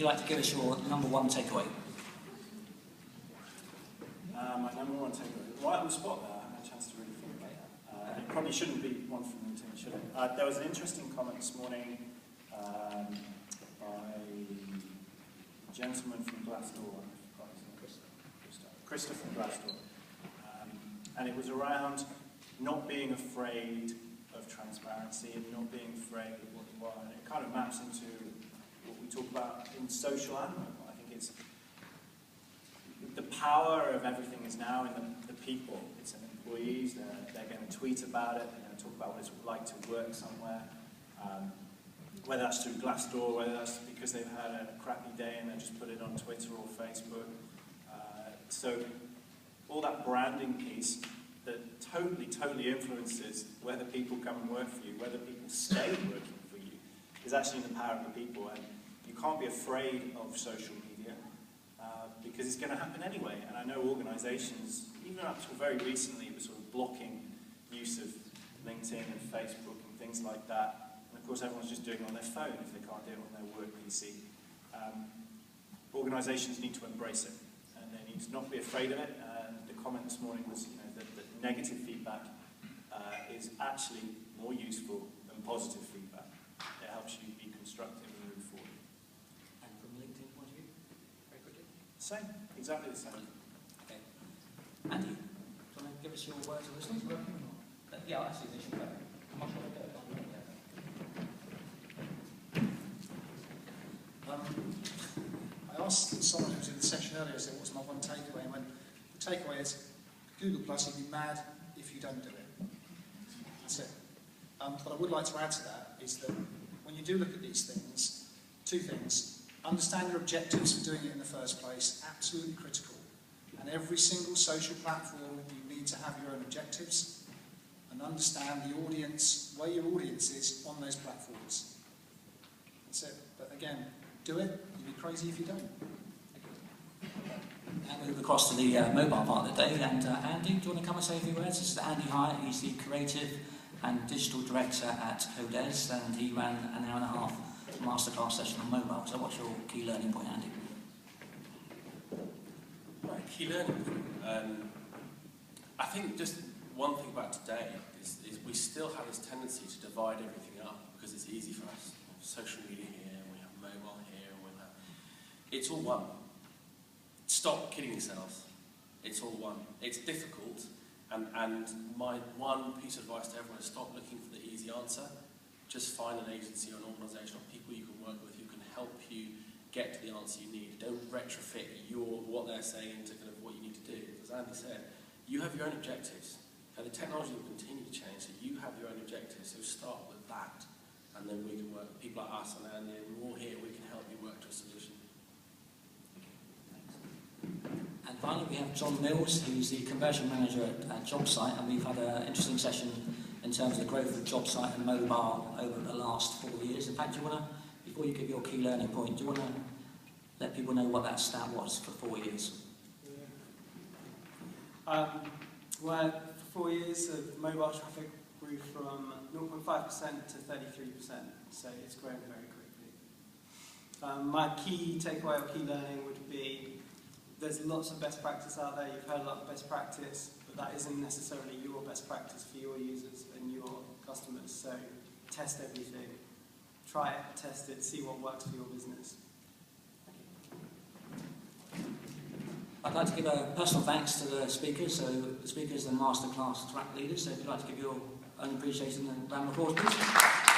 you like to give us your number one takeaway? My number one takeaway, right on the spot there, I haven't had a chance to really think about that. It probably shouldn't be one from LinkedIn, should it? There was an interesting comment this morning by a gentleman from Glassdoor, Christopher from Glassdoor, and it was around not being afraid of transparency and not being afraid of what you are, and it kind of maps into what we talk about in social and mobile. I think it's the power of everything is now in the people. It's in employees. They're going to tweet about it. They're going to talk about what it's like to work somewhere. Whether that's through Glassdoor, whether that's because they've had a crappy day and they just put it on Twitter or Facebook. So all that branding piece that totally influences whether people come and work for you, whether people stay working for you, is actually in the power of the people. And you can't be afraid of social media because it's going to happen anyway. And I know organisations, even up till very recently, were sort of blocking use of LinkedIn and Facebook and things like that. And of course, everyone's just doing it on their phone if they can't do it on their work PC. Organisations need to embrace it, and they need to not be afraid of it. And the comment this morning was, that negative feedback is actually more useful than positive feedback. It helps you be constructive and move forward. And from LinkedIn point of view, very quickly? Same, exactly the same. Okay. Andy, do you want to give us your words of wisdom? Yeah, actually, they should go. How much will I go? I asked someone who was in the session earlier, I said, what's my one takeaway? And when the takeaway is, Google Plus, you'd be mad if you don't do it. That's it. What I would like to add to that is that when you do look at these things, two things. Understand your objectives for doing it in the first place, absolutely critical. And every single social platform, you need to have your own objectives and understand the audience, where your audience is on those platforms. That's it. But again, do it. You'd be crazy if you don't. And we move across to the mobile part of the day. And Andy, do you want to come and say a few words? This is Andy Hyatt. He's the creative and digital director at Hodes, and he ran an hour and a half masterclass session on mobile. So what's your key learning point, Andy? Right, key learning point. I think just one thing about today is we still have this tendency to divide everything up because it's easy for us. We have social media here, we have mobile here, and we have... It's all one. Stop kidding yourselves. It's all one. It's difficult, and my one piece of advice to everyone is stop looking for the easy answer. Just find an agency or an organisation or people you can work with who can help you get to the answer you need. Don't retrofit what they're saying into kind of what you need to do. As Andy said, you have your own objectives. And the technology will continue to change, so you have your own objectives. So start with that, and then we can work with people like us and Andy, and we're all here. We can help you work to a solution. And finally, we have John Mills, who's the conversion manager at JobSite, and we've had an interesting session in terms of the growth of JobSite and mobile over the last 4 years. In fact, do you want to, before you give your key learning point, do you want to let people know what that stat was for 4 years? Well, for 4 years, mobile traffic grew from 0.5% to 33%, so it's grown very quickly. My key takeaway or key learning would be there's lots of best practice out there. You've heard a lot of best practice, but that isn't necessarily your best practice for your users and your customers. So test everything. Try it, test it, see what works for your business. I'd like to give a personal thanks to the speakers. So the speakers and masterclass track leaders. So if you'd like to give your own appreciation and round of applause, please.